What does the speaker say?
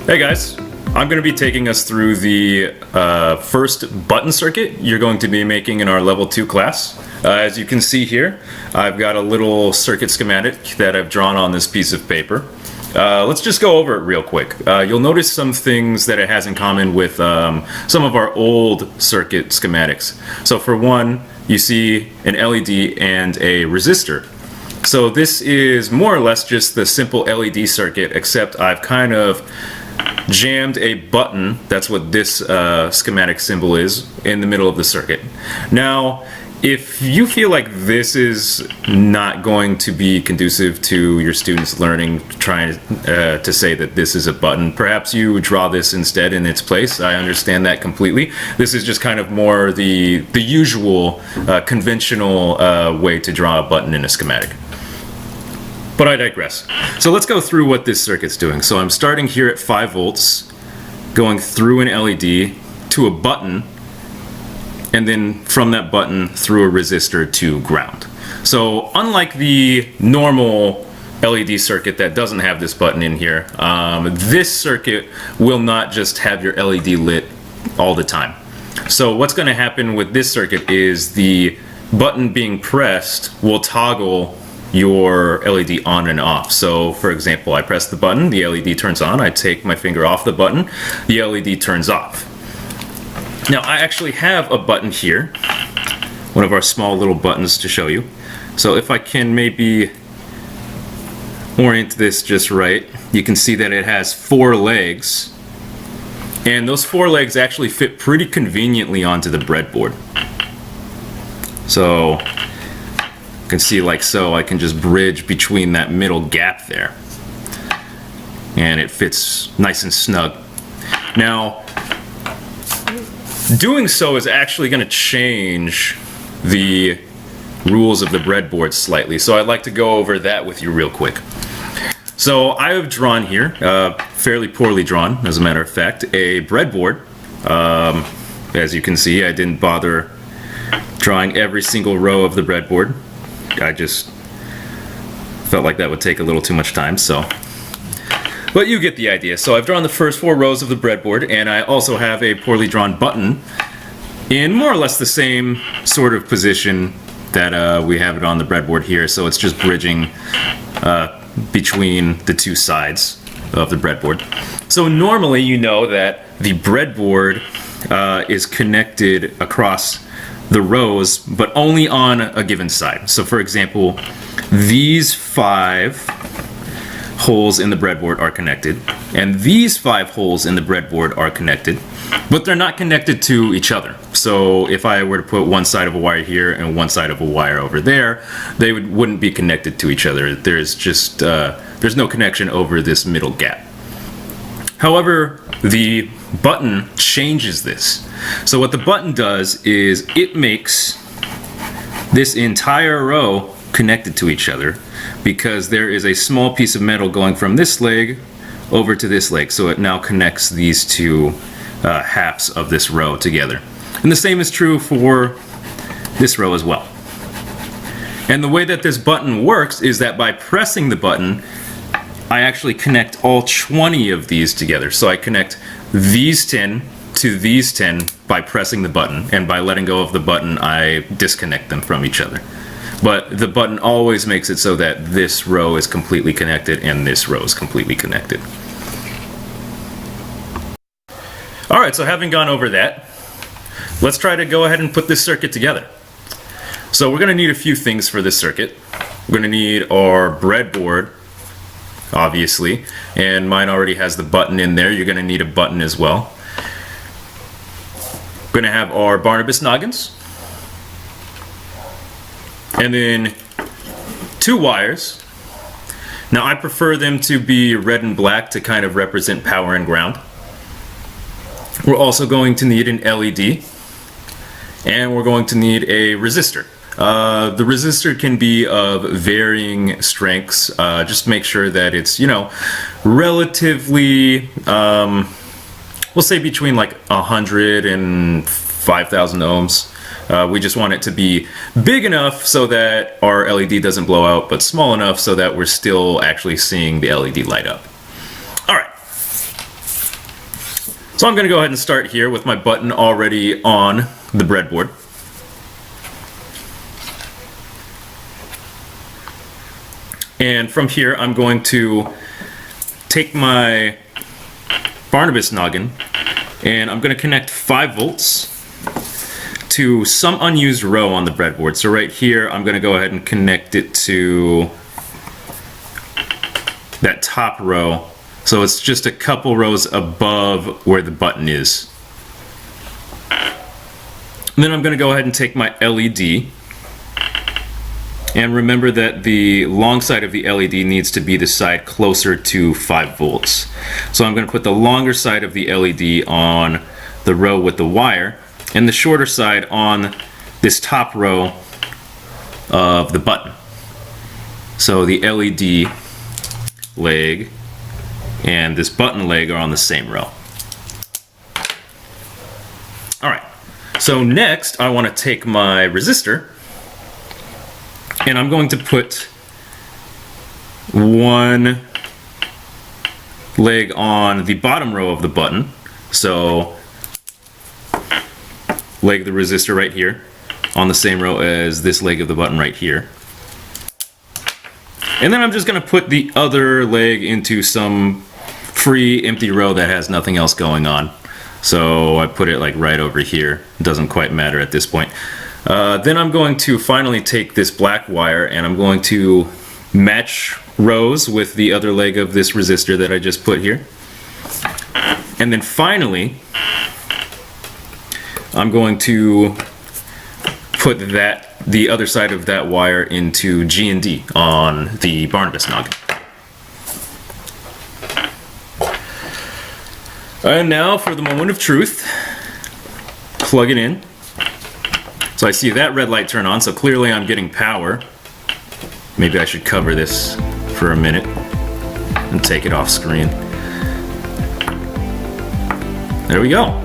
Hey guys, I'm going to be taking us through the first button circuit you're going to be making in our level 2 class. As you can see here, I've got a little circuit schematic that I've drawn on this piece of paper. Let's just go over it real quick. You'll notice some things that it has in common with some of our old circuit schematics. So for one, you see an LED and a resistor. So this is more or less just the simple LED circuit, except I've kind of jammed a button, that's what this schematic symbol is, in the middle of the circuit. Now, if you feel like this is not going to be conducive to your students learning, trying to say that this is a button, perhaps you draw this instead in its place. I understand that completely. This is just kind of more the usual conventional way to draw a button in a schematic. But I digress. So let's go through what this circuit's doing. So I'm starting here at 5 volts, going through an LED to a button, and then from that button through a resistor to ground. So unlike the normal LED circuit that doesn't have this button in here, this circuit will not just have your LED lit all the time. So what's going to happen with this circuit is the button being pressed will toggle your LED on and off. So for example, I press the button, the LED turns on, I take my finger off the button, the LED turns off. Now I actually have a button here, one of our small little buttons to show you. So if I can maybe orient this just right, you can see that it has 4 legs, and those 4 legs actually fit pretty conveniently onto the breadboard. So you can see like so, I can just bridge between that middle gap there, and it fits nice and snug. Now, doing so is actually going to change the rules of the breadboard slightly, so I'd like to go over that with you real quick. So I have drawn here, fairly poorly drawn as a matter of fact, a breadboard. As you can see, I didn't bother drawing every single row of the breadboard. I just felt like that would take a little too much time, so. But you get the idea. So I've drawn the first 4 rows of the breadboard, and I also have a poorly drawn button in more or less the same sort of position that we have it on the breadboard here. So it's just bridging between the 2 sides of the breadboard. So normally you know that the breadboard is connected across the rows, but only on a given side. So for example, these 5 holes in the breadboard are connected, and these 5 holes in the breadboard are connected, but they're not connected to each other. So if I were to put one side of a wire here and one side of a wire over there, they wouldn't be connected to each other. There's just there's no connection over this middle gap. However, the button changes this. So what the button does is it makes this entire row connected to each other, because there is a small piece of metal going from this leg over to this leg. So it now connects these 2 halves of this row together. And the same is true for this row as well. And the way that this button works is that by pressing the button, I actually connect all 20 of these together. So I connect these 10 to these 10 by pressing the button, and by letting go of the button, I disconnect them from each other. But the button always makes it so that this row is completely connected and this row is completely connected. Alright, so having gone over that, let's try to go ahead and put this circuit together. So we're going to need a few things for this circuit. We're going to need our breadboard, obviously, and mine already has the button in there. You're going to need a button as well. We're going to have our Barnabas noggins, and then 2 wires. Now I prefer them to be red and black to kind of represent power and ground. We're also going to need an LED, and we're going to need a resistor. The resistor can be of varying strengths. Just make sure that it's, you know, relatively, we'll say between like 100 and 5,000 ohms. We just want it to be big enough so that our LED doesn't blow out, but small enough so that we're still actually seeing the LED light up. All right. So I'm going to go ahead and start here with my button already on the breadboard. And from here, I'm going to take my Barnabas noggin and I'm going to connect 5 volts to some unused row on the breadboard. So right here, I'm going to go ahead and connect it to that top row. So it's just a couple rows above where the button is. And then I'm going to go ahead and take my LED. And remember that the long side of the LED needs to be the side closer to 5 volts. So I'm going to put the longer side of the LED on the row with the wire and the shorter side on this top row of the button. So the LED leg and this button leg are on the same row. Alright, so next I want to take my resistor and I'm going to put one leg on the bottom row of the button. So leg of the resistor right here on the same row as this leg of the button right here. And then I'm just going to put the other leg into some free empty row that has nothing else going on. So I put it like right over here. It doesn't quite matter at this point. Then I'm going to finally take this black wire and I'm going to match rows with the other leg of this resistor that I just put here. And then finally, I'm going to put the other side of that wire into G&D on the Barnabas noggin. And now for the moment of truth, plug it in. So I see that red light turn on, so clearly I'm getting power. Maybe I should cover this for a minute and take it off screen. There we go.